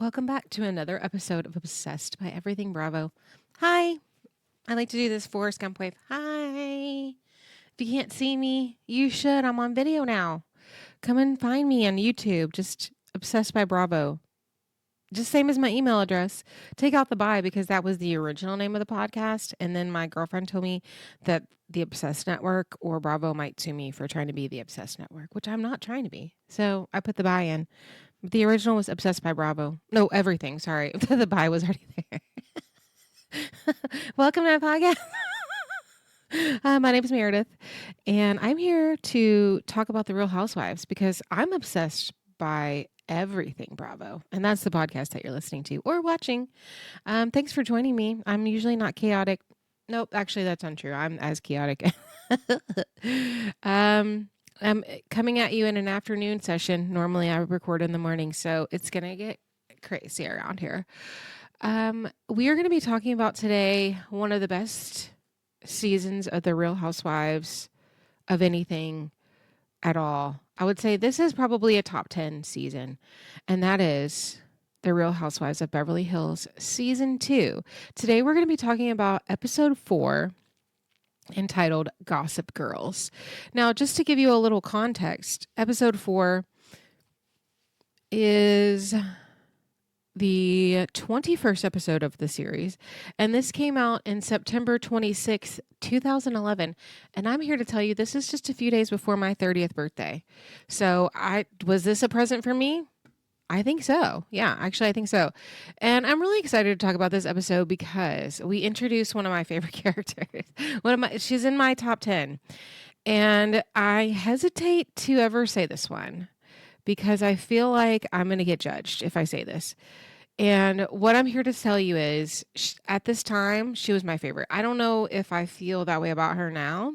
Welcome back to another episode of Obsessed by Everything Bravo. Hi. I like to do this for Scump Wave. Hi. If you can't see me, you should. I'm on video now. Come and find me on YouTube. Just Obsessed by Bravo. Just same as my email address. Take out the by because that was the original name of the podcast. And then my girlfriend told me that the Obsessed Network or Bravo might sue me for trying to be the Obsessed Network, which I'm not trying to be. So I put the by in. The original was Obsessed by Bravo. No, everything. Sorry. The by was already there. Welcome to my podcast. My name is Meredith, and I'm here to talk about the Real Housewives because I'm obsessed by everything Bravo. And that's the podcast that you're listening to or watching. Thanks for joining me. I'm usually not chaotic. Nope, actually, that's untrue. I'm as chaotic. I'm coming at you in an afternoon session. Normally, I record in the morning, so it's going to get crazy around here. We are going to be talking about today one of the best seasons of The Real Housewives of anything at all. I would say this is probably a top 10 season, and that is The Real Housewives of Beverly Hills Season 2. Today, we're going to be talking about episode 4, entitled Gossip Girls. Now, just to give you a little context, episode 4 is the 21st episode of the series, and this came out in September 26th, 2011, and I'm here to tell you this is just a few days before my 30th birthday. So, was this a present for me? I think so. Yeah, actually, I think so. And I'm really excited to talk about this episode because we introduced one of my favorite characters. She's in my top 10. And I hesitate to ever say this one because I feel like I'm going to get judged if I say this. And what I'm here to tell you is at this time, she was my favorite. I don't know if I feel that way about her now.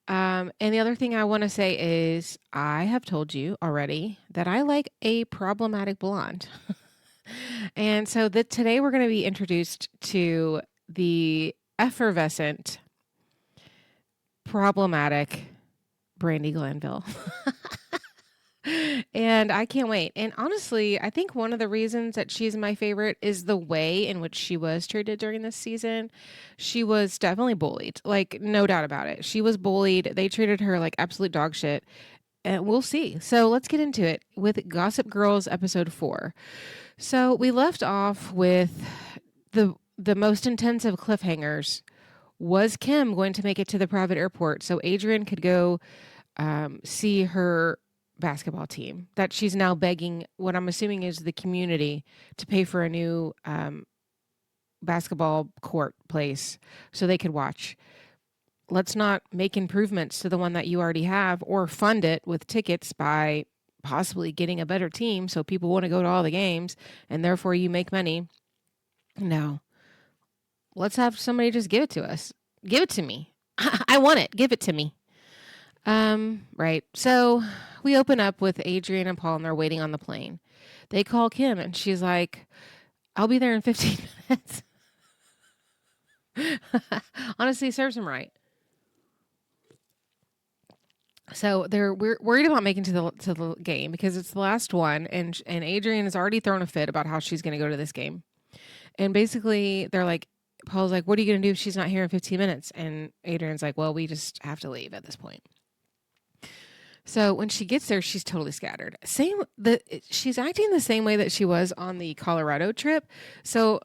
And the other thing I want to say is I have told you already that I like a problematic blonde. And so today we're going to be introduced to the effervescent, problematic Brandi Glanville. And I can't wait. And honestly, I think one of the reasons that she's my favorite is the way in which she was treated during this season. She was definitely bullied, like no doubt about it. She was bullied. They treated her like absolute dog shit. And we'll see. So let's get into it with Gossip Girls episode 4. So we left off with the most intensive cliffhangers. Was Kim going to make it to the private airport so Adrienne could go see her basketball team that she's now begging what I'm assuming is the community to pay for a new basketball court place so they could watch? Let's not make improvements to the one that you already have or fund it with tickets by possibly getting a better team so people want to go to all the games and therefore you make money. No. Let's have somebody just give it to us. Give it to me. I want it. Give it to me. Right. So we open up with Adrienne and Paul and they're waiting on the plane. They call Kim and she's like, I'll be there in 15 minutes. Honestly, serves them right. So we're worried about making to the game because it's the last one, and Adrienne has already thrown a fit about how she's going to go to this game. And basically, they're like, Paul's like, what are you going to do if she's not here in 15 minutes? And Adrienne's like, well, we just have to leave at this point. So when she gets there, she's totally scattered. She's acting the same way that she was on the Colorado trip. So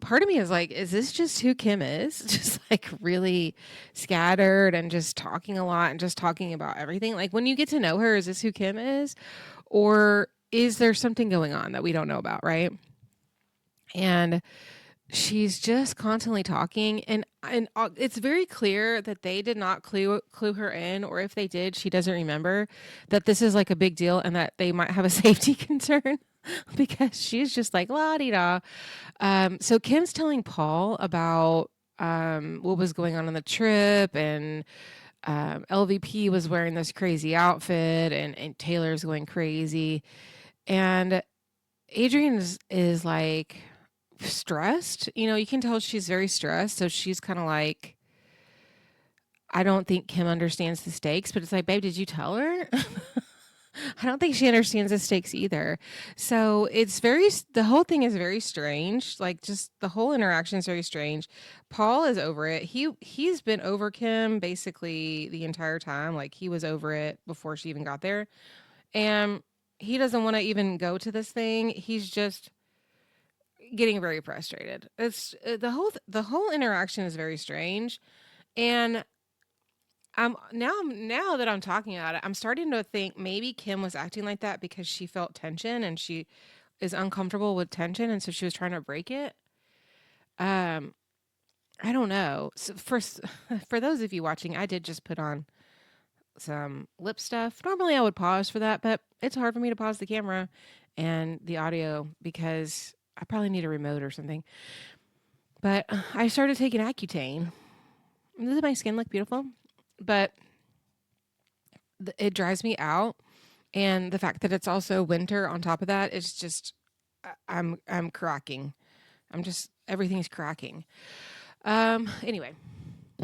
part of me is like, is this just who Kim is? Just like really scattered and just talking a lot and just talking about everything. Like when you get to know her, is this who Kim is? Or is there something going on that we don't know about, right? And she's just constantly talking, and it's very clear that they did not clue her in, or if they did, she doesn't remember that this is like a big deal and that they might have a safety concern because she's just like la-di-da. So Kim's telling Paul about what was going on the trip, and LVP was wearing this crazy outfit, and Taylor's going crazy, and Adrienne is like stressed. You can tell she's very stressed. So she's kind of like, I don't think Kim understands the stakes, but it's like, babe, did you tell her? I don't think she understands the stakes either. So the whole thing is very strange. Like just the whole interaction is very strange. Paul is over it. He's been over Kim basically the entire time. Like he was over it before she even got there. And he doesn't want to even go to this thing. He's just getting very frustrated. It's the whole interaction is very strange. And now that I'm talking about it, I'm starting to think maybe Kim was acting like that because she felt tension and she is uncomfortable with tension, and so she was trying to break it. Um, I don't know. So for those of you watching, I did just put on some lip stuff. Normally I would pause for that, but it's hard for me to pause the camera and the audio because I probably need a remote or something. But I started taking Accutane. Does my skin look beautiful? But it dries me out, and the fact that it's also winter on top of that is just I'm cracking. I'm just everything's cracking. Anyway,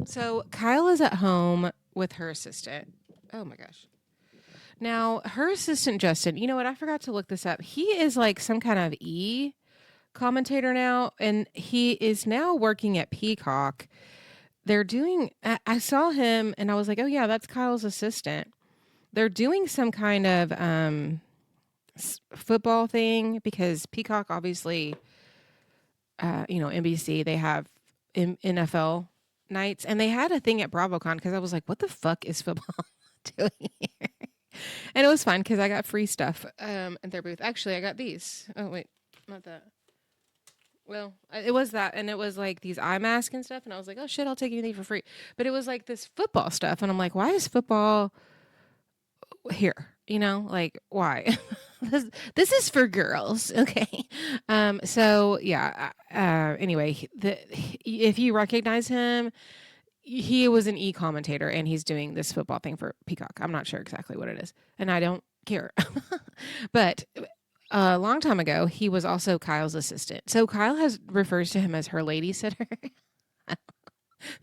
so Kyle is at home with her assistant. Oh my gosh. Now, her assistant Justin, you know what? I forgot to look this up. He is like some kind of commentator now, and he is now working at Peacock. They're doing I saw him and I was like, "Oh yeah, that's Kyle's assistant." They're doing some kind of football thing because Peacock obviously NBC, they have NFL nights, and they had a thing at BravoCon because I was like, "What the fuck is football doing here?" And it was fun because I got free stuff at their booth. Actually, I got these. Oh wait, not that. Well, it was that, and it was like these eye masks and stuff, and I was like, "Oh shit, I'll take anything for free." But it was like this football stuff, and I'm like, "Why is football here? Like why?" this is for girls, okay? So yeah. Anyway, if you recognize him, he was an commentator, and he's doing this football thing for Peacock. I'm not sure exactly what it is, and I don't care. But a long time ago, he was also Kyle's assistant. So Kyle refers to him as her lady sitter. That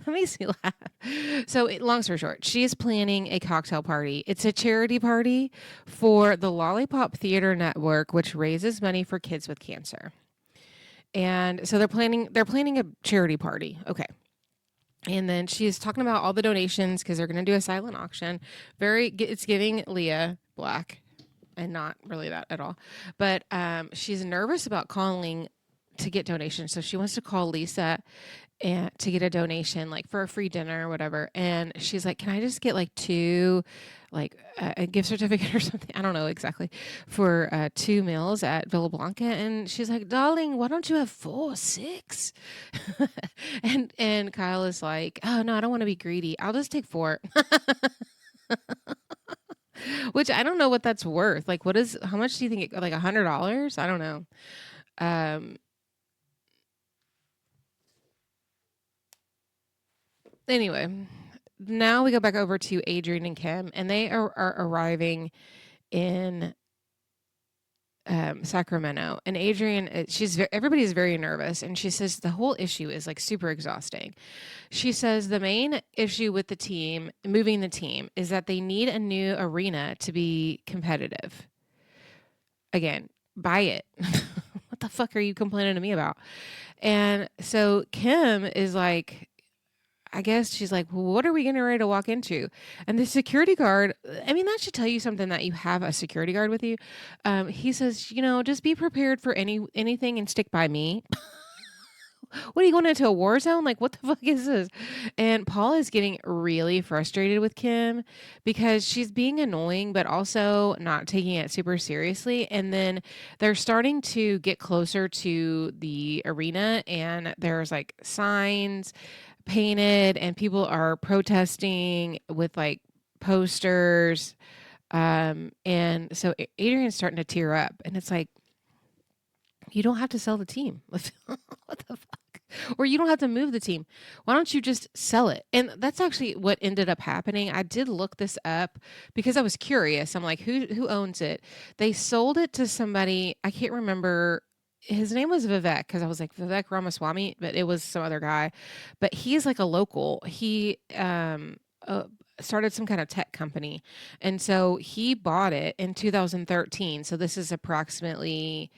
makes me laugh. So, long story short, she is planning a cocktail party. It's a charity party for the Lollipop Theater Network, which raises money for kids with cancer. And so they're planning a charity party. Okay. And then she's talking about all the donations because they're going to do a silent auction. It's giving Leah Black, and not really that at all. But she's nervous about calling to get donations. So she wants to call Lisa and to get a donation, like for a free dinner or whatever. And she's like, "Can I just get like two, like a gift certificate or something?" I don't know exactly, for 2 meals at Villa Blanca. And she's like, "Darling, why don't you have 4, 6?" and Kyle is like, "Oh no, I don't want to be greedy. I'll just take 4." Which I don't know what that's worth. Like, how much do you think like $100? I don't know. Um, anyway, now we go back over to Adrienne and Kim, and they are arriving in Sacramento. And Adrienne, everybody's very nervous, and she says the whole issue is like super exhausting. She says the main issue with the team, moving the team, is that they need a new arena to be competitive. Again, buy it. What the fuck are you complaining to me about? And so Kim is like, I guess she's like, "Well, what are we getting ready to walk into?" And the security guard, I mean, that should tell you something that you have a security guard with you. He says, "Just be prepared for anything and stick by me." What are you going into a war zone? Like, what the fuck is this? And Paul is getting really frustrated with Kim because she's being annoying, but also not taking it super seriously. And then they're starting to get closer to the arena, and there's like signs painted, and people are protesting with like posters. And so Adrian's starting to tear up, and it's like, you don't have to sell the team. What the fuck? Or you don't have to move the team. Why don't you just sell it? And that's actually what ended up happening. I did look this up because I was curious. I'm like, who owns it? They sold it to somebody. I can't remember. His name was Vivek, because I was like, Vivek Ramaswamy, but it was some other guy. But he's like a local. He started some kind of tech company. And so he bought it in 2013. So this is approximately,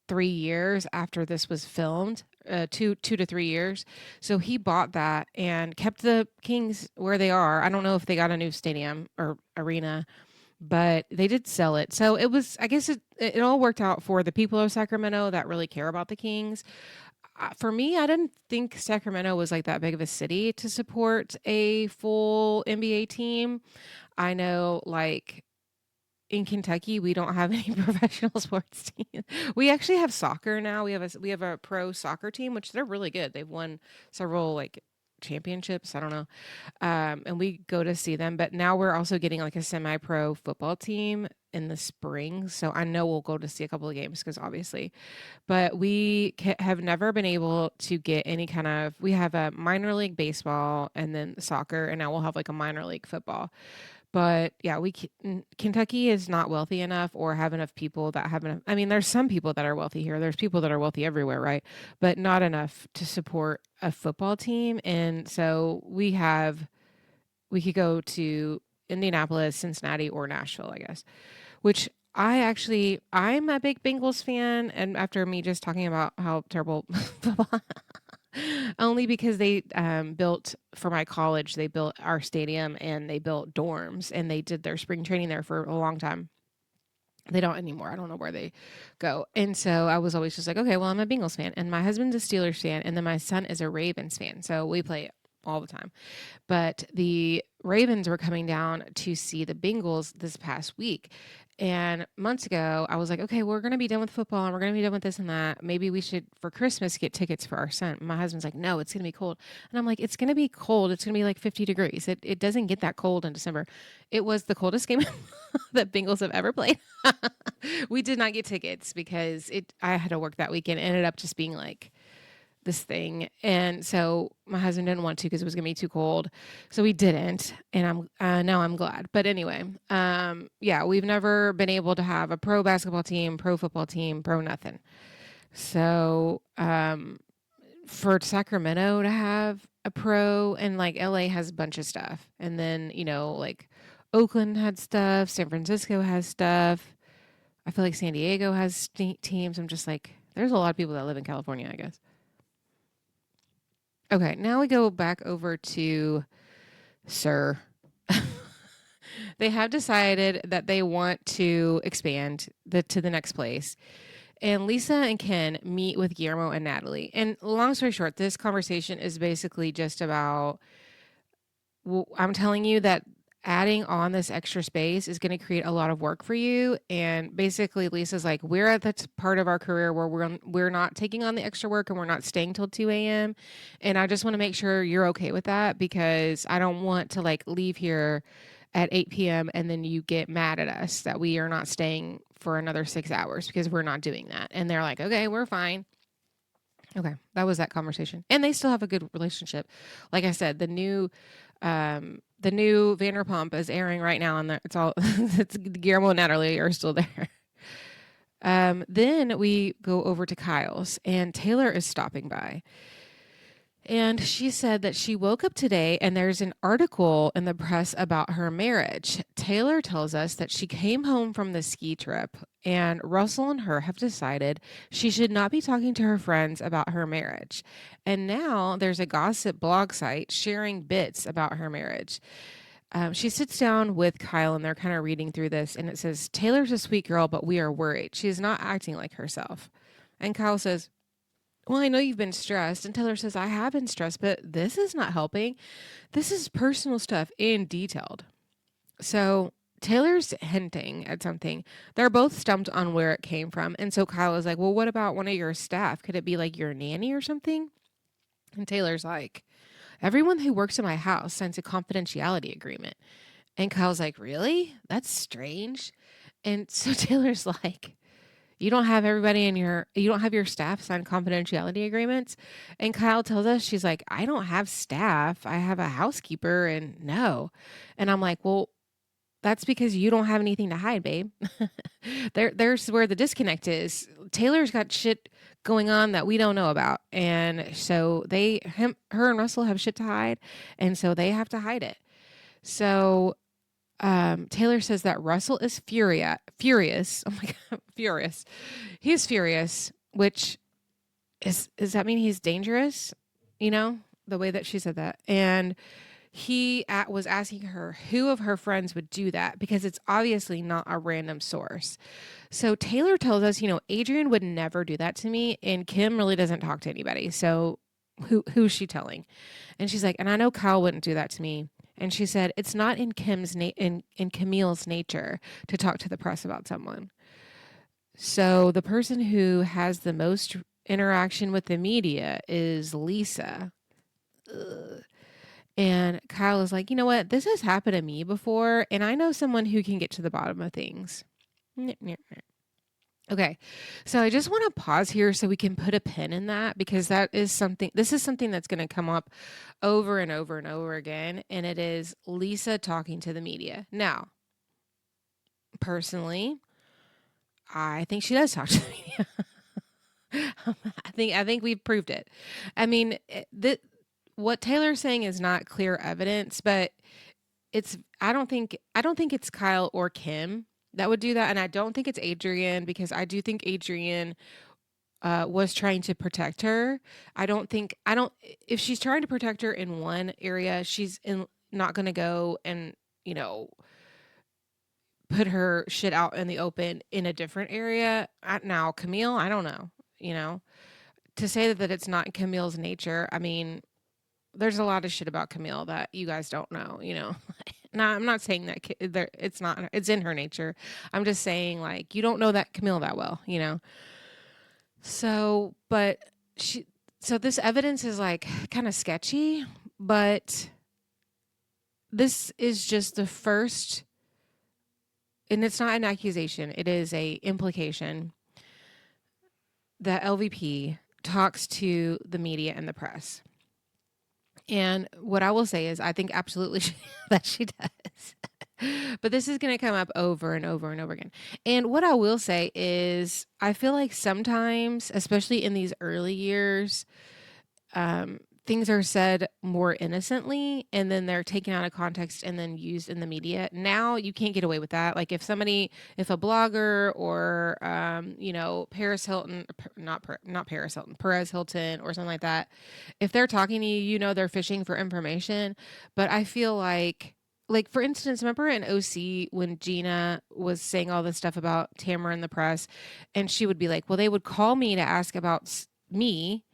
3 years after this was filmed, 2 to 3 years. So he bought that and kept the Kings where they are. I don't know if they got a new stadium or arena, but they did sell it. So it was, I guess it all worked out for the people of Sacramento that really care about the Kings. For me, I didn't think Sacramento was like that big of a city to support a full NBA team. I know, like in Kentucky, we don't have any professional sports team. We actually have soccer now. We have a pro soccer team, which they're really good. They've won several like championships. I don't know, and we go to see them. But now we're also getting like a semi-pro football team in the spring, so I know we'll go to see a couple of games because obviously, but we have never been able to get any kind of. We have a minor league baseball and then soccer, and now we'll have like a minor league football. But yeah, Kentucky is not wealthy enough or have enough people that have enough. I mean, there's some people that are wealthy here. There's people that are wealthy everywhere, right? But not enough to support a football team. And so we could go to Indianapolis, Cincinnati, or Nashville, I guess, which I'm a big Bengals fan. And after me just talking about how terrible football, only because they built for my college, they built our stadium and they built dorms and they did their spring training there for a long time. They don't anymore. I don't know where they go. And so I was always just like, okay, well, I'm a Bengals fan and my husband's a Steelers fan and then my son is a Ravens fan. So we play all the time. But the Ravens were coming down to see the Bengals this past week. And months ago, I was like, okay, we're going to be done with football and we're going to be done with this and that. Maybe we should, for Christmas, get tickets for our son. My husband's like, no, it's going to be cold. And I'm like, it's going to be cold. It's going to be like 50 degrees. It doesn't get that cold in December. It was the coldest game that Bengals have ever played. We did not get tickets because I had to work that weekend. It ended up just being like, this thing. And so my husband didn't want to because it was going to be too cold. So we didn't. And now I'm glad. But anyway, yeah, we've never been able to have a pro basketball team, pro football team, pro nothing. So, for Sacramento to have a pro and like LA has a bunch of stuff. And then, like Oakland had stuff, San Francisco has stuff. I feel like San Diego has teams. I'm just like, there's a lot of people that live in California, I guess. Okay, now we go back over to Sir. They have decided that they want to expand to the next place. And Lisa and Ken meet with Guillermo and Natalie. And long story short, this conversation is basically just about I'm telling you that adding on this extra space is going to create a lot of work for you. And basically, Lisa's like, we're at the part of our career where we're not taking on the extra work and we're not staying till 2 a.m. And I just want to make sure you're okay with that because I don't want to like leave here at 8 p.m. and then you get mad at us that we are not staying for another 6 hours because we're not doing that. And they're like, okay, we're fine. Okay, that was that conversation. And they still have a good relationship. Like I said, the new Vanderpump is airing right now, and it's all it's Guillermo and Natalie are still there. Then we go over to Kyle's, and Taylor is stopping by. And she said that she woke up today and there's an article in the press about her marriage. Taylor tells us that she came home from the ski trip and Russell and her have decided she should not be talking to her friends about her marriage. And now there's a gossip blog site sharing bits about her marriage. She sits down with Kyle and they're kind of reading through this and it says, Taylor's a sweet girl, but we are worried. She is not acting like herself. And Kyle says, well, I know you've been stressed. And Taylor says, I have been stressed, but this is not helping. This is personal stuff and detailed. So Taylor's hinting at something. They're both stumped on where it came from. And so Kyle is like, well, what about one of your staff? Could it be like your nanny or something? And Taylor's like, everyone who works in my house signs a confidentiality agreement. And Kyle's like, really? That's strange. And so Taylor's like, you don't have you don't have your staff sign confidentiality agreements. And Kyle tells us, she's like, I don't have staff. I have a housekeeper and no. And I'm like, well, that's because you don't have anything to hide, babe. There's where the disconnect is. Taylor's got shit going on that we don't know about. And so her and Russell have shit to hide. And so they have to hide it. So Taylor says that Russell is furious. Oh my God, furious. He's furious, which does that mean he's dangerous? You know, the way that she said that. And was asking her who of her friends would do that because it's obviously not a random source. So Taylor tells us, Adrienne would never do that to me, and Kim really doesn't talk to anybody. So who's she telling? And she's like, and I know Kyle wouldn't do that to me. And she said, it's not in in Camille's nature to talk to the press about someone. So the person who has the most interaction with the media is Lisa. Ugh. And Kyle is like, you know what? This has happened to me before, and I know someone who can get to the bottom of things. Okay, so I just want to pause here so we can put a pin in that because this is something that's going to come up over and over and over again, and it is Lisa talking to the media. Now, personally, I think she does talk to the media. I think we've proved it. I mean, what Taylor's saying is not clear evidence, but I don't think it's Kyle or Kim that would do that, and I don't think it's Adrienne because I do think Adrienne was trying to protect her. I don't if she's trying to protect her in one area, not going to go and, put her shit out in the open in a different area. Now, Camille, I don't know, to say that it's not in Camille's nature. I mean, there's a lot of shit about Camille that you guys don't know, No, I'm not saying that it's in her nature. I'm just saying, like, you don't know that Camille that well, So, but so this evidence is like kind of sketchy, but this is just the first, and it's not an accusation, it is a implication that LVP talks to the media and the press. And what I will say is I think absolutely that she does. But this is going to come up over and over and over again. And what I will say is I feel like sometimes, especially in these early years, things are said more innocently and then they're taken out of context and then used in the media. Now you can't get away with that. Like if a blogger or, Paris Hilton, not Paris Hilton, Perez Hilton or something like that, if they're talking to you, they're fishing for information. But I feel like for instance, remember in OC when Gina was saying all this stuff about Tamara in the press and she would be like, well, they would call me to ask about me.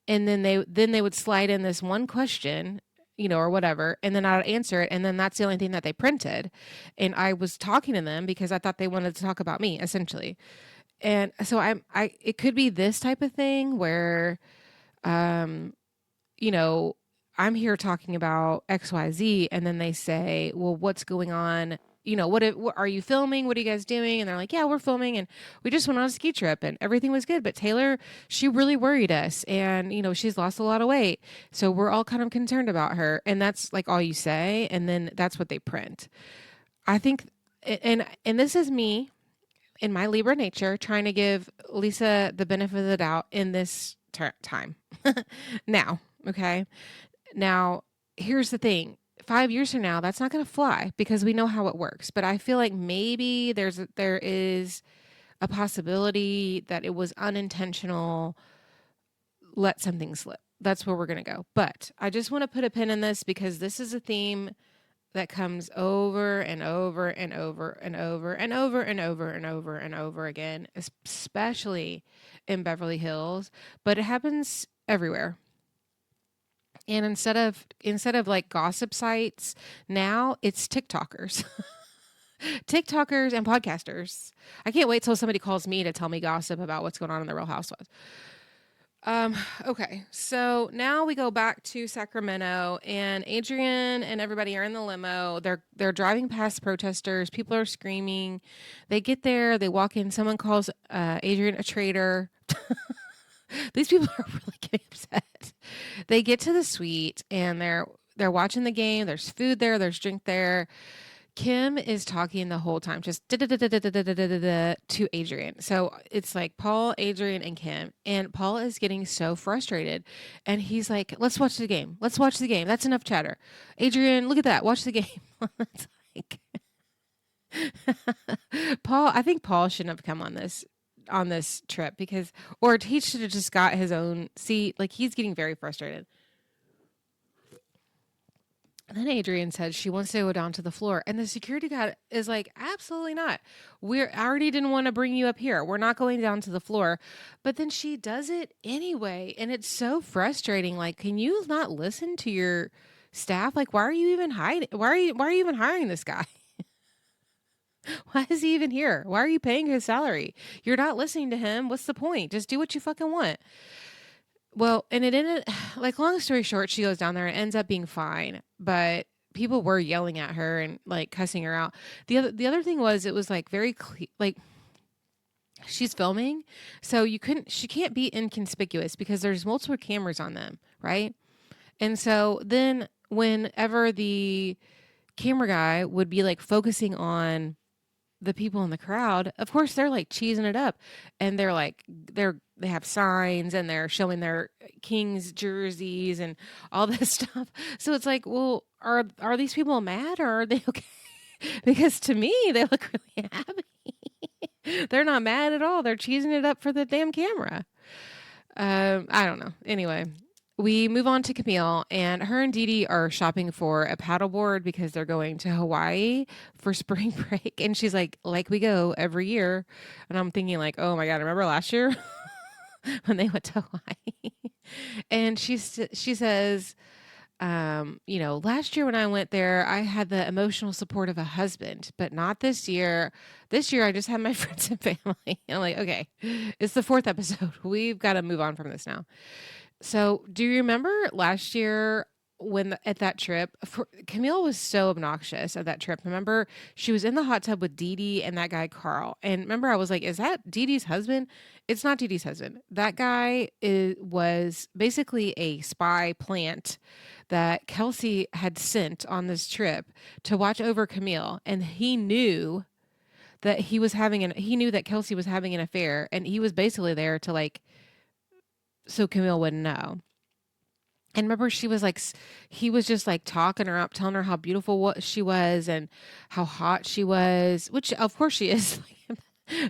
And then they would slide in this one question, or whatever, and then I'd answer it, and then that's the only thing that they printed. And I was talking to them because I thought they wanted to talk about me, essentially. And so it could be this type of thing where, I'm here talking about XYZ, and then they say, well, what's going on? What are you filming? What are you guys doing? And they're like, yeah, we're filming and we just went on a ski trip and everything was good. But Taylor, she really worried us and, she's lost a lot of weight. So we're all kind of concerned about her. And that's like all you say. And then that's what they print. I think, and this is me in my Libra nature trying to give Lisa the benefit of the doubt in this time. Now, okay. Now, here's the thing. 5 years from now, that's not going to fly because we know how it works. But I feel like maybe there is a possibility that it was unintentional. Let something slip. That's where we're going to go. But I just want to put a pin in this because this is a theme that comes over and over and over and over and over and over and over and over again, especially in Beverly Hills. But it happens everywhere. And instead of like gossip sites, now it's TikTokers. TikTokers and podcasters. I can't wait till somebody calls me to tell me gossip about what's going on in the Real Housewives. Okay, so now we go back to Sacramento, and Adrienne and everybody are in the limo. They're driving past protesters. People are screaming. They get there. They walk in. Someone calls Adrienne a traitor. These people are really getting upset. They get to the suite and they're watching the game. There's food there. There's drink there. Kim is talking the whole time, just to Adrienne. So it's like Paul, Adrienne, and Kim. And Paul is getting so frustrated. And he's like, let's watch the game. Let's watch the game. That's enough chatter. Adrienne, look at that. Watch the game. It's like Paul, I think Paul shouldn't have come on this trip because or he should have just got his own seat. Like he's getting very frustrated. And then Adrienne said she wants to go down to the floor. And the security guard is like, absolutely not. I already didn't want to bring you up here. We're not going down to the floor. But then she does it anyway. And it's so frustrating. Like, can you not listen to your staff? Like, why are you even hiding? Why are you even hiring this guy? Why is he even here? Why are you paying his salary? You're not listening to him. What's the point? Just do what you fucking want. Well, and it ended like long story short, she goes down there and ends up being fine, but people were yelling at her and like cussing her out. The other thing was it was like very like she's filming, so she can't be inconspicuous because there's multiple cameras on them, right? And so then whenever the camera guy would be like focusing on the people in the crowd, of course, they're like cheesing it up, and they have signs and they're showing their Kings jerseys and all this stuff. So it's like, well, are these people mad or are they okay? Because to me, they look really happy. They're not mad at all. They're cheesing it up for the damn camera. I don't know. Anyway, we move on to Camille, and her and Dee Dee are shopping for a paddleboard because they're going to Hawaii for spring break. And she's like we go every year. And I'm thinking like, oh my God, remember last year when they went to Hawaii? And she says, last year when I went there, I had the emotional support of a husband, but not this year. This year, I just had my friends and family. And I'm like, okay, it's the 4th episode. We've got to move on from this now. So, do you remember last year at that trip, Camille was so obnoxious at that trip. Remember, she was in the hot tub with Dee Dee and that guy Carl. And remember, I was like, "Is that Dee Dee's husband?" It's not Dee Dee's husband. That guy was basically a spy plant that Kelsey had sent on this trip to watch over Camille, and he knew that he knew that Kelsey was having an affair, and he was basically there to like so Camille wouldn't know. And remember, he was just like talking her up, telling her how beautiful she was and how hot she was, which of course she is.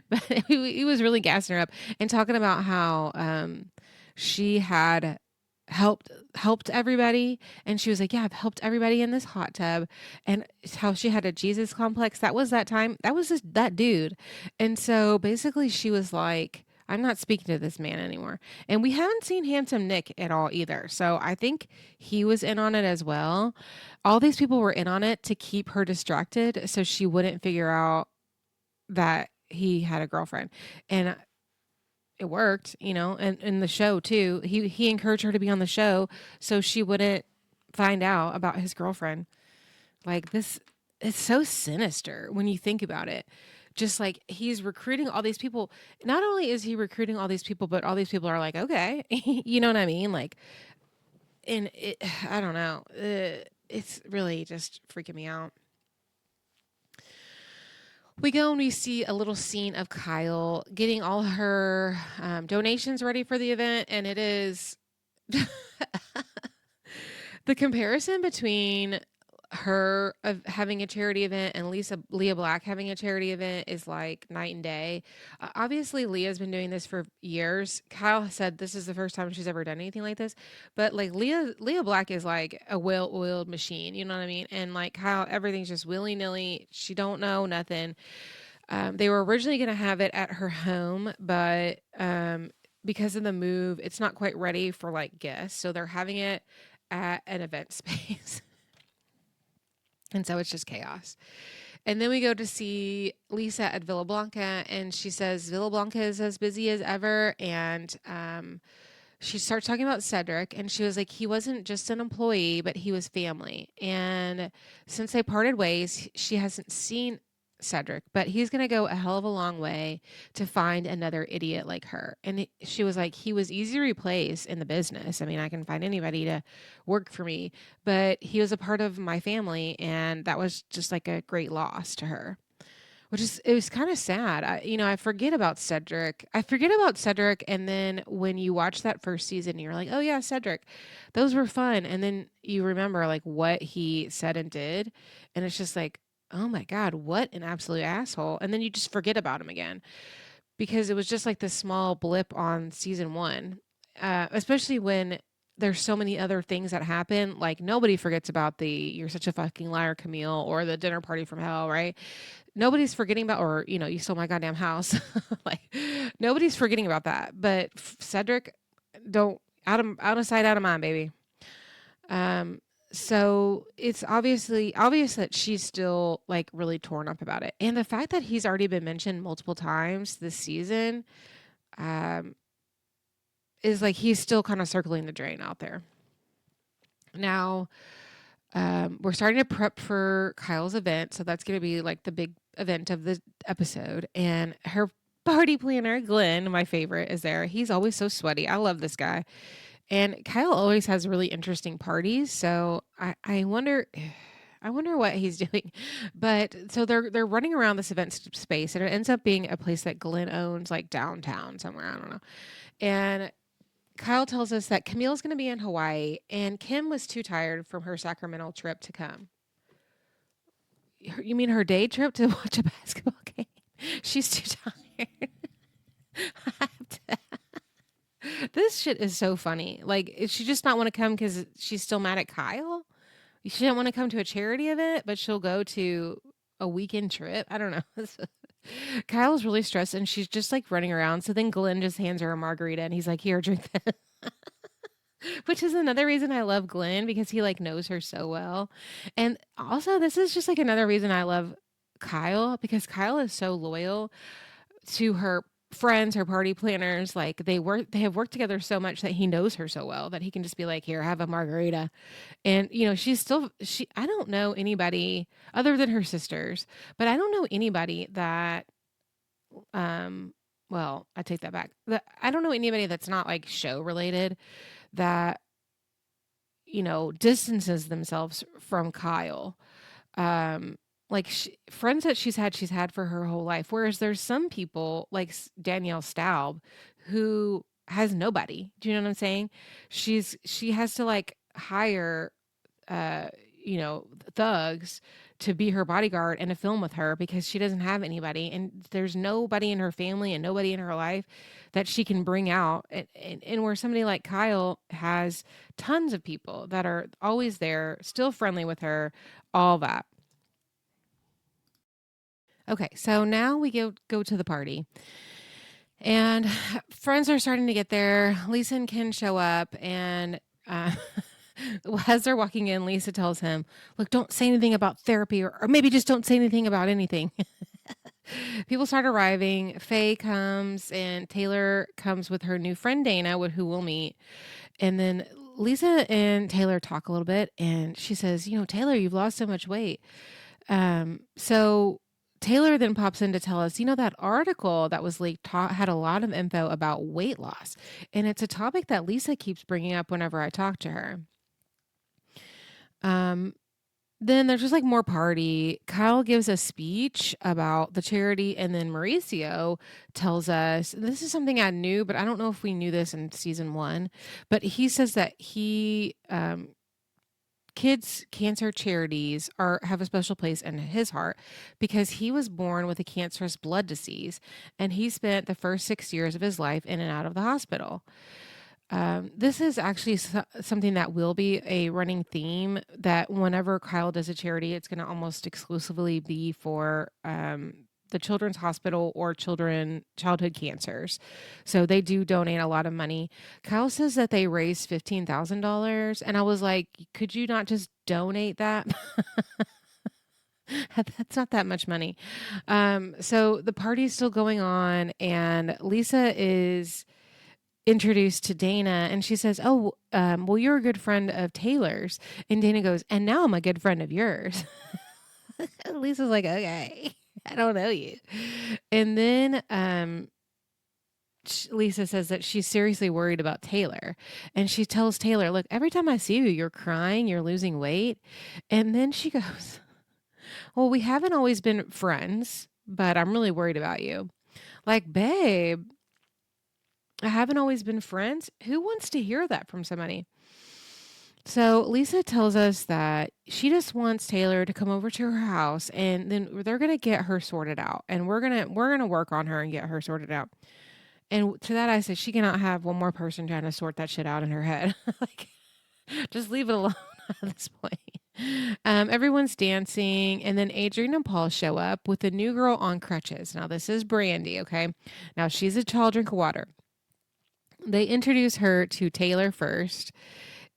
But he was really gassing her up and talking about how she had helped everybody, and she was like, yeah, I've helped everybody in this hot tub, and how she had a Jesus complex. That was that dude. And so basically she was like, I'm not speaking to this man anymore. And we haven't seen handsome Nick at all either. So I think he was in on it as well. All these people were in on it to keep her distracted so she wouldn't figure out that he had a girlfriend. And it worked, and in the show too. He encouraged her to be on the show so she wouldn't find out about his girlfriend. Like this, it's so sinister when you think about it. Just like he's recruiting all these people. Not only is he recruiting all these people, but all these people are like, okay, you know what I mean? Like, and I don't know. It's really just freaking me out. We go and we see a little scene of Kyle getting all her donations ready for the event. And it is the comparison between her of having a charity event and Leah Black having a charity event is like night and day. Obviously, Leah's been doing this for years. Kyle said this is the first time she's ever done anything like this, but like Leah Black is like a well-oiled machine. You know what I mean? And like Kyle, everything's just willy-nilly. She don't know nothing. They were originally going to have it at her home, but because of the move, it's not quite ready for like guests. So they're having it at an event space. And so it's just chaos. And then we go to see Lisa at Villa Blanca, and she says Villa Blanca is as busy as ever. And she starts talking about Cedric, and she was like, he wasn't just an employee, but he was family. And since they parted ways, she hasn't seen Cedric, but he's going to go a hell of a long way to find another idiot like her. And she was like, he was easy to replace in the business. I mean, I can find anybody to work for me, but he was a part of my family. And that was just like a great loss to her, which is, it was kind of sad. I forget about Cedric. I forget about Cedric. And then when you watch that first season, you're like, oh yeah, Cedric, those were fun. And then you remember like what he said and did. And it's just like, oh my God, what an absolute asshole. And then you just forget about him again because it was just like this small blip on season one, especially when there's so many other things that happen. Like nobody forgets about the "you're such a fucking liar, Camille" or the dinner party from hell, right? Nobody's forgetting about, or you stole my goddamn house. Like nobody's forgetting about that. But Cedric, don't out of sight, out of mind, baby. Um, so it's obvious that she's still like really torn up about it. And the fact that he's already been mentioned multiple times this season, um, is like he's still kind of circling the drain out there. Now, we're starting to prep for Kyle's event. So that's going to be like the big event of the episode. And her party planner, Glenn, my favorite, is there. He's always so sweaty. I love this guy. And Kyle always has really interesting parties. So I wonder. I wonder what he's doing. But so they're running around this event space, and it ends up being a place that Glenn owns, like downtown somewhere. I don't know. And Kyle tells us that Camille's going to be in Hawaii, and Kim was too tired from her Sacramento trip to come. You mean her day trip to watch a basketball game? She's too tired. This shit is so funny. Like, is she just not want to come because she's still mad at Kyle? She didn't want to come to a charity event, but she'll go to a weekend trip. I don't know. Kyle's really stressed, and she's just like running around. So then Glenn just hands her a margarita, and he's like, "Here, drink this." Which is another reason I love Glenn because he like knows her so well. And also, this is just like another reason I love Kyle because Kyle is so loyal to her friends, her party planners. Like they have worked together so much that he knows her so well that he can just be like, "Here, have a margarita." And I don't know anybody other than her sisters, but I don't know anybody that um well, I take that back. I don't know anybody that's not like show related that distances themselves from Kyle. Um, like friends that she's had for her whole life. Whereas there's some people like Danielle Staub who has nobody. Do you know what I'm saying? She has to like hire uh, thugs to be her bodyguard and to film with her because she doesn't have anybody and there's nobody in her family and nobody in her life that she can bring out. And where somebody like Kyle has tons of people that are always there, still friendly with her, all that. Okay, so now we go to the party. And friends are starting to get there. Lisa and Ken show up, and as they're walking in, Lisa tells him, "Look, don't say anything about therapy, or maybe just don't say anything about anything." People start arriving. Faye comes, and Taylor comes with her new friend Dana, who we'll meet. And then Lisa and Taylor talk a little bit, and she says, "Taylor, you've lost so much weight." So Taylor then pops in to tell us, that article that was leaked had a lot of info about weight loss. And it's a topic that Lisa keeps bringing up whenever I talk to her. Then there's just like more party. Kyle gives a speech about the charity, and then Mauricio tells us this is something I knew, but I don't know if we knew this in season one. But he says that kids cancer charities have a special place in his heart because he was born with a cancerous blood disease, and he spent the first 6 years of his life in and out of the hospital. This is actually something that will be a running theme, that whenever Kyle does a charity, it's going to almost exclusively be for the Children's Hospital or childhood cancers. So they do donate a lot of money. Kyle says that they raised $15,000, and I was like, could you not just donate that? That's not that much money. So the party's still going on, and Lisa is introduced to Dana, and she says, "Oh, well, you're a good friend of Taylor's." And Dana goes, "And now I'm a good friend of yours." Lisa's like, "Okay." I don't know you. And then Lisa says that she's seriously worried about Taylor. And she tells Taylor, look, every time I see you, you're crying, you're losing weight. And then she goes, well, we haven't always been friends, but I'm really worried about you. Like, babe, I haven't always been friends. Who wants to hear that from somebody? So Lisa tells us that she just wants Taylor to come over to her house and then they're going to get her sorted out and we're going to work on her and get her sorted out. And to that I said she cannot have one more person trying to sort that shit out in her head. Like just leave it alone at this point. Everyone's dancing and then Adrienne and Paul show up with a new girl on crutches. Now this is Brandy, okay? Now she's a tall drink of water. They introduce her to Taylor first.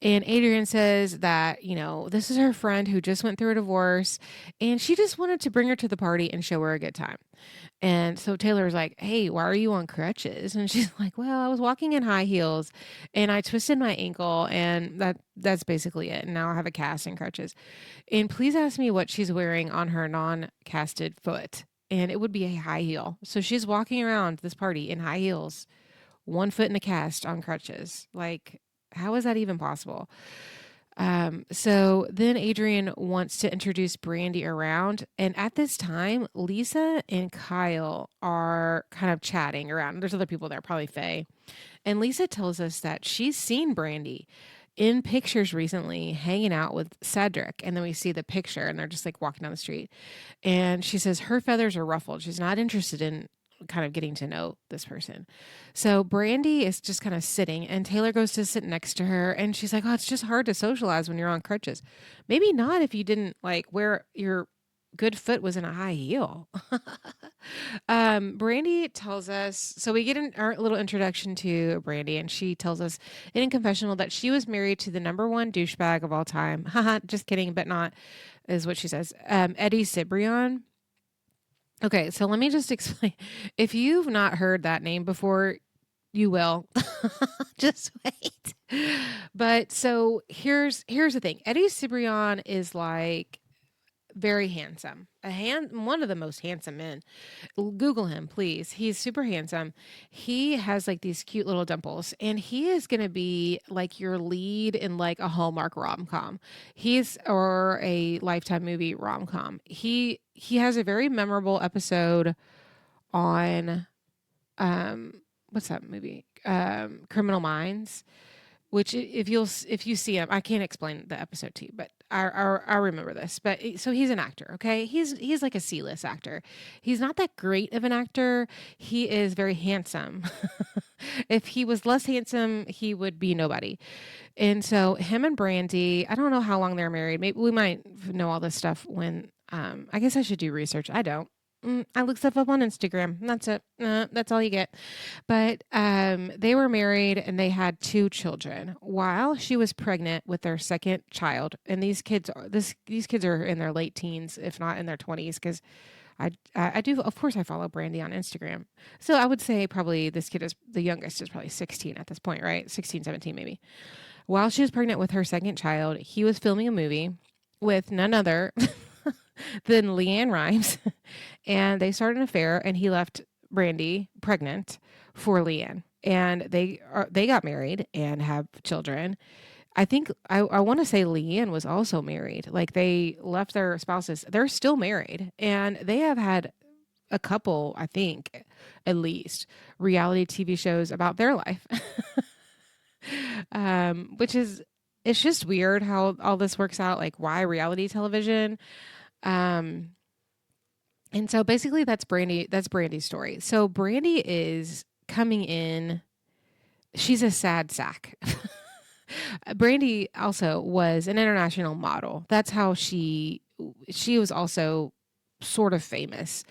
And Adrienne says that, this is her friend who just went through a divorce and she just wanted to bring her to the party and show her a good time. And so Taylor's like, hey, why are you on crutches? And she's like, well, I was walking in high heels and I twisted my ankle and that's basically it. And now I have a cast and crutches. And please ask me what she's wearing on her non-casted foot. And it would be a high heel. So she's walking around this party in high heels, one foot in a cast on crutches. Like, how is that even possible? So then Adrienne wants to introduce Brandy around. And at this time, Lisa and Kyle are kind of chatting around. There's other people there, probably Faye. And Lisa tells us that she's seen Brandy in pictures recently hanging out with Cedric. And then we see the picture and they're just like walking down the street. And she says her feathers are ruffled. She's not interested in kind of getting to know this person. So Brandy is just kind of sitting and Taylor goes to sit next to her and she's like, oh, it's just hard to socialize when you're on crutches. Maybe not if you didn't like wear your good foot was in a high heel. Brandy tells us, so we get our little introduction to Brandy and she tells us in confessional that she was married to the number one douchebag of all time. Haha, just kidding, but not is what she says. Eddie Cibrian. Okay, so let me just explain. If you've not heard that name before, you will. Just wait. But so here's the thing. Eddie Cibrian is like very handsome. One of the most handsome men. Google him, please. He's super handsome. He has like these cute little dimples and he is going to be like your lead in like a Hallmark rom-com. Or a Lifetime movie rom-com. He has a very memorable episode on what's that movie? Criminal Minds, which if you see him, I can't explain the episode to you, but I remember this. But so he's an actor, okay? He's like a C-list actor. He's not that great of an actor. He is very handsome. If he was less handsome, he would be nobody. And so him and Brandy, I don't know how long they're married. Maybe we might know all this stuff when I guess I should do research. I don't. I look stuff up on Instagram. That's it. That's all you get. But they were married and they had 2 children while she was pregnant with their second child. And these kids are in their late teens, if not in their 20s, because I do, of course, I follow Brandy on Instagram. So I would say probably the youngest is probably 16 at this point, right? 16, 17 maybe. While she was pregnant with her second child, he was filming a movie with none other than Leanne Rimes, and they started an affair, and he left Brandy pregnant for Leanne, and they got married and have children. I think I want to say Leanne was also married. Like they left their spouses. They're still married, and they have had a couple, I think, at least reality TV shows about their life, which is it's just weird how all this works out. Like why reality television? Um, and so basically that's Brandy's story. So Brandy is coming in. She's a sad sack. Brandy also was an international model. That's how she was also sort of famous.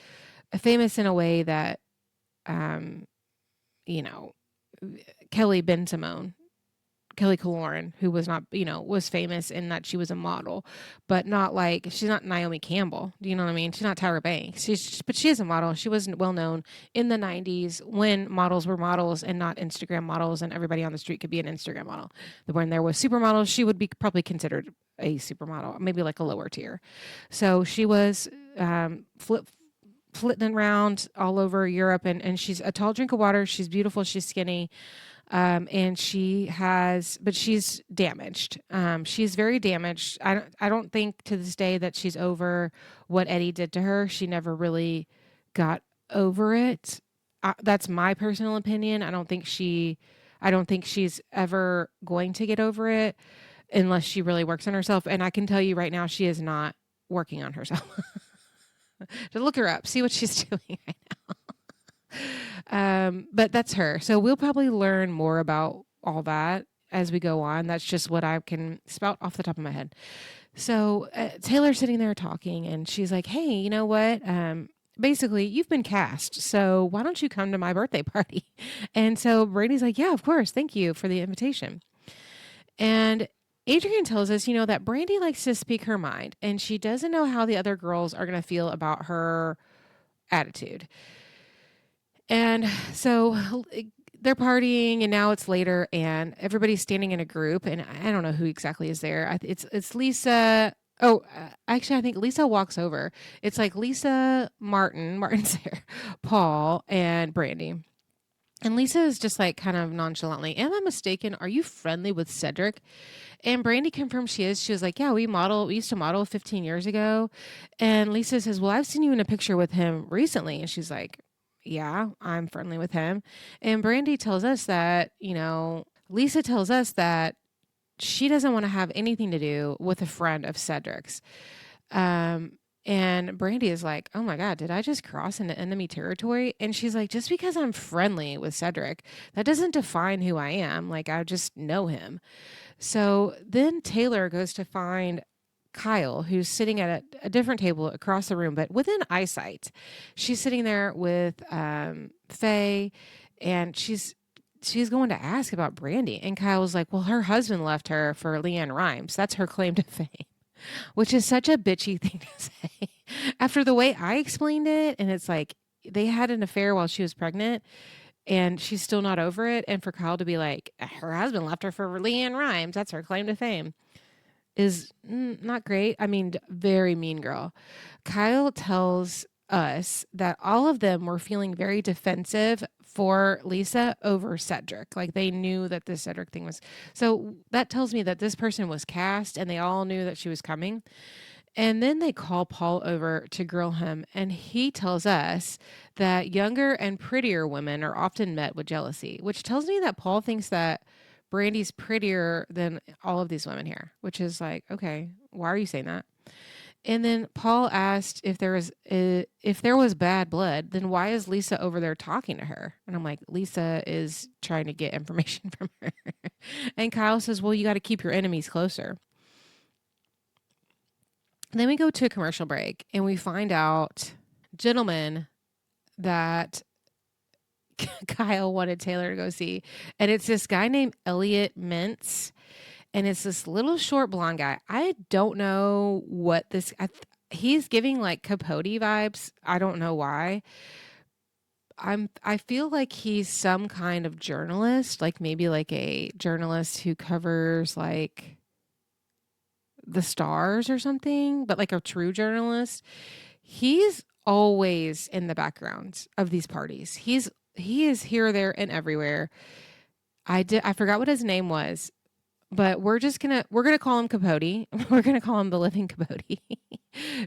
Famous in a way that, um, you know, Kelly Kaloran, who was not, was famous in that she was a model, but not like, she's not Naomi Campbell. Do you know what I mean? She's not Tyra Banks. But she is a model. She was well known in the 90s when models were models and not Instagram models and everybody on the street could be an Instagram model. When there was supermodels, she would be probably considered a supermodel, maybe like a lower tier. So she was flitting around all over Europe, and she's a tall drink of water. She's beautiful. She's skinny. And but she's damaged. She's very damaged. I don't think to this day that she's over what Eddie did to her. She never really got over it. That's my personal opinion. I don't think she's ever going to get over it unless she really works on herself. And I can tell you right now, she is not working on herself. Just look her up, see what she's doing right now. But that's her. So we'll probably learn more about all that as we go on. That's just what I can spout off the top of my head. So Taylor's sitting there talking, and she's like, "Hey, you know what? Basically, you've been cast. So why don't you come to my birthday party?" And so Brady's like, "Yeah, of course. Thank you for the invitation." And Adrienne tells us, that Brandy likes to speak her mind, and she doesn't know how the other girls are going to feel about her attitude. And so they're partying, and now it's later, and everybody's standing in a group, and I don't know who exactly is there. It's Lisa. Oh, actually, I think Lisa walks over. It's like Lisa, Martin's there, Paul, and Brandy. And Lisa is just like kind of nonchalantly, "Am I mistaken? Are you friendly with Cedric?" And Brandy confirms she is. She was like, "Yeah, we used to model 15 years ago." And Lisa says, "Well, I've seen you in a picture with him recently." And she's like, "Yeah, I'm friendly with him." And Brandy tells us that, Lisa tells us that she doesn't want to have anything to do with a friend of Cedric's. And Brandy is like, "Oh my God, did I just cross into enemy territory?" And she's like, "Just because I'm friendly with Cedric, that doesn't define who I am. Like, I just know him." So then Taylor goes to find Kyle, who's sitting at a different table across the room, but within eyesight. She's sitting there with Faye, and she's going to ask about Brandy. And Kyle's like, "Well, her husband left her for Leanne Rimes. That's her claim to fame." Which is such a bitchy thing to say. After the way I explained it, and it's like they had an affair while she was pregnant, and she's still not over it. And for Kyle to be like, "Her husband left her for Leanne Rimes. That's her claim to fame," is not great. I mean, very mean girl. Kyle tells us that all of them were feeling very defensive for Lisa over Cedric. Like they knew that this Cedric thing was. So that tells me that this person was cast and they all knew that she was coming. And then they call Paul over to grill him, and he tells us that younger and prettier women are often met with jealousy, which tells me that Paul thinks that Brandy's prettier than all of these women here, which is like, okay, why are you saying that? And then Paul asked if there was bad blood, then why is Lisa over there talking to her? And I'm like, Lisa is trying to get information from her. And Kyle says, "Well, you got to keep your enemies closer." Then we go to a commercial break, and we find out, gentlemen, that Kyle wanted Taylor to go see. And it's this guy named Elliot Mintz. And it's this little short blonde guy. I don't know what he's giving like Capote vibes. I don't know why. I feel like he's some kind of journalist, like maybe like a journalist who covers like the stars or something, but like a true journalist. He's always in the background of these parties. He is here, there, and everywhere. I forgot what his name was, but we're gonna call him Capote. We're gonna call him the living Capote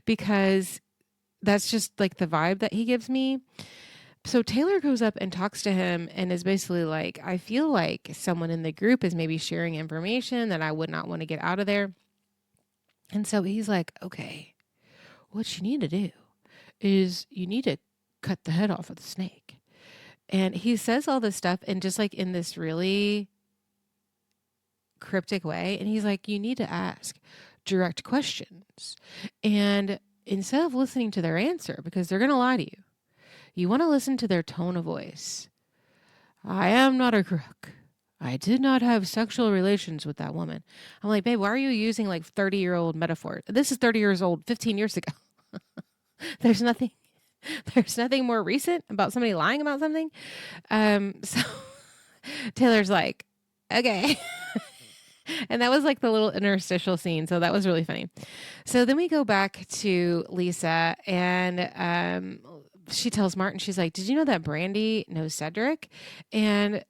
because that's just like the vibe that he gives me. So Taylor goes up and talks to him and is basically like, "I feel like someone in the group is maybe sharing information that I would not want to get out of there." And so he's like, "Okay, what you need to do is you need to cut the head off of the snake." And he says all this stuff and just like in this really cryptic way. And he's like, "You need to ask direct questions. And instead of listening to their answer, because they're going to lie to you, you want to listen to their tone of voice. I am not a crook. I did not have sexual relations with that woman." I'm like, "Babe, why are you using like 30-year-old metaphor? This is 30 years old, 15 years ago." There's nothing more recent about somebody lying about something. So Taylor's like, "Okay." And that was like the little interstitial scene. So that was really funny. So then we go back to Lisa, and she tells Martin, she's like, "Did you know that Brandy knows Cedric?" And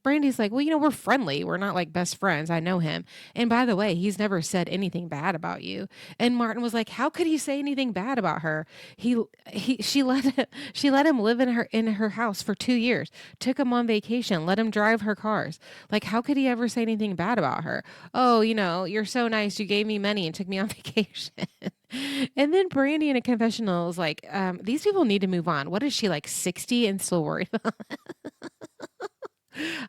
Brandy's like, "Well, we're friendly. We're not like best friends. I know him. And by the way, he's never said anything bad about you." And Martin was like, "How could he say anything bad about her? She let she let him live in her house for 2 years. Took him on vacation, let him drive her cars. Like, how could he ever say anything bad about her? Oh, you're so nice. You gave me money and took me on vacation." And then Brandy in a confessional is like, "These people need to move on. What is she, like 60 and still worried?"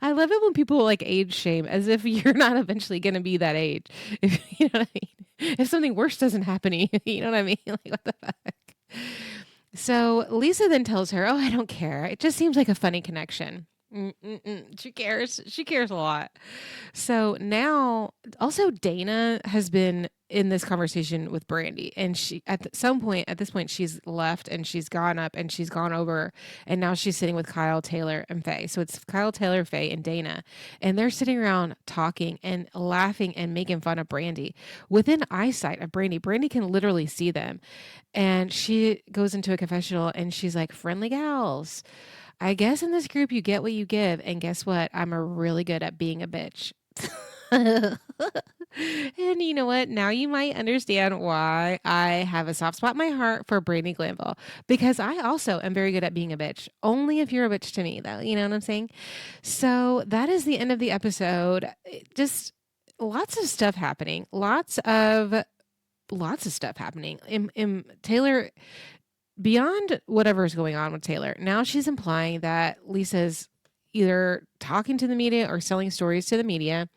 I love it when people like age shame as if you're not eventually going to be that age. If you know what I mean. If something worse doesn't happen to you, you know what I mean? Like, what the fuck? So Lisa then tells her, "Oh, I don't care. It just seems like a funny connection." She cares. She cares a lot. So now, also Dana has been in this conversation with Brandy, and she some point at this point she's left and she's gone up and she's gone over, and now she's sitting with Kyle, Taylor, and Faye. So it's Kyle, Taylor, Faye, and Dana, and they're sitting around talking and laughing and making fun of Brandy within eyesight of Brandy. Brandy can literally see them, and she goes into a confessional and she's like, "Friendly gals. I guess in this group you get what you give, and guess what? I'm a really good at being a bitch." And you know what? Now you might understand why I have a soft spot in my heart for Brandy Glanville, because I also am very good at being a bitch. Only if you're a bitch to me, though. You know what I'm saying? So that is the end of the episode. Just lots of stuff happening. Lots of stuff happening. Taylor, beyond whatever is going on with Taylor, now she's implying that Lisa's either talking to the media or selling stories to the media.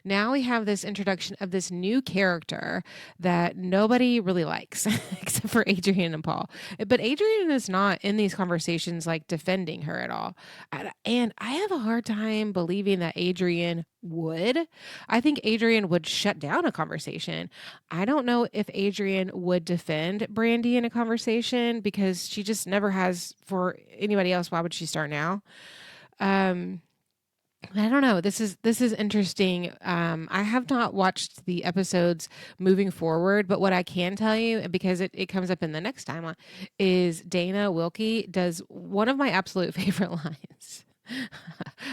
Now we have this introduction of this new character that nobody really likes except for Adrienne and Paul. But Adrienne is not in these conversations like defending her at all. And I have a hard time believing that Adrienne would. I think Adrienne would shut down a conversation. I don't know if Adrienne would defend Brandy in a conversation because she just never has for anybody else. Why would she start now? I don't know. This is interesting. I have not watched the episodes moving forward, but what I can tell you, because it comes up in the next timeline, is Dana Wilkie does one of my absolute favorite lines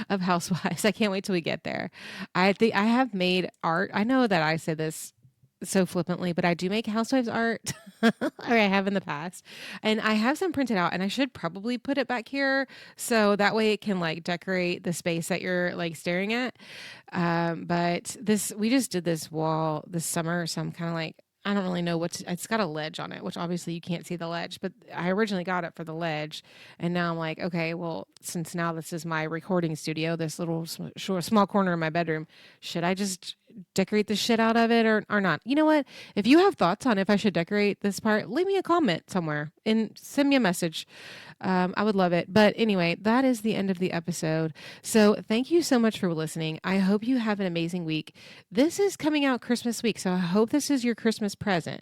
of Housewives. I can't wait till we get there. I think I have made art. I know that I say this so flippantly, but I do make Housewives art, or I have in the past, and I have some printed out, and I should probably put it back here so that way it can like decorate the space that you're like staring at. But we just did this wall this summer, so I'm kind of like, I don't really know it's got a ledge on it, which obviously you can't see the ledge, but I originally got it for the ledge. And now I'm like, okay, well, since now this is my recording studio, this little small corner in my bedroom, should I just decorate the shit out of it or not? You know what? If you have thoughts on if I should decorate this part, leave me a comment somewhere and send me a message. I would love it. But anyway, that is the end of the episode. So thank you so much for listening. I hope you have an amazing week. This is coming out Christmas week, so I hope this is your Christmas present.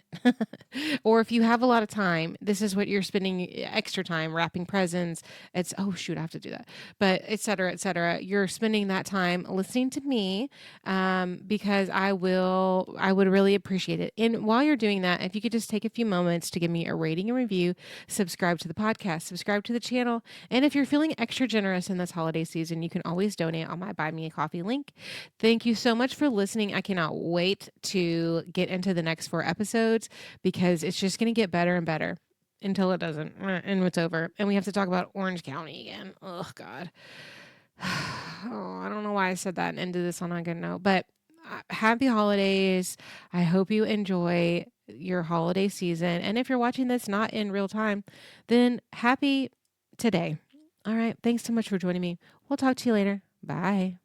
Or if you have a lot of time, this is what you're spending extra time wrapping presents. It's, oh shoot, I have to do that. But et cetera, et cetera. You're spending that time listening to me, because I would really appreciate it. And while you're doing that, if you could just take a few moments to give me a rating and review, subscribe to the podcast, subscribe to the channel. And if you're feeling extra generous in this holiday season, you can always donate on my Buy Me a Coffee link. Thank you so much for listening. I cannot wait to get into the next 4 episodes because it's just going to get better and better until it doesn't and it's over. And we have to talk about Orange County again. Oh, God. Oh, I don't know why I said that and ended this on a good note, but happy holidays. I hope you enjoy your holiday season. And if you're watching this not in real time, then happy today. All right. Thanks so much for joining me. We'll talk to you later. Bye.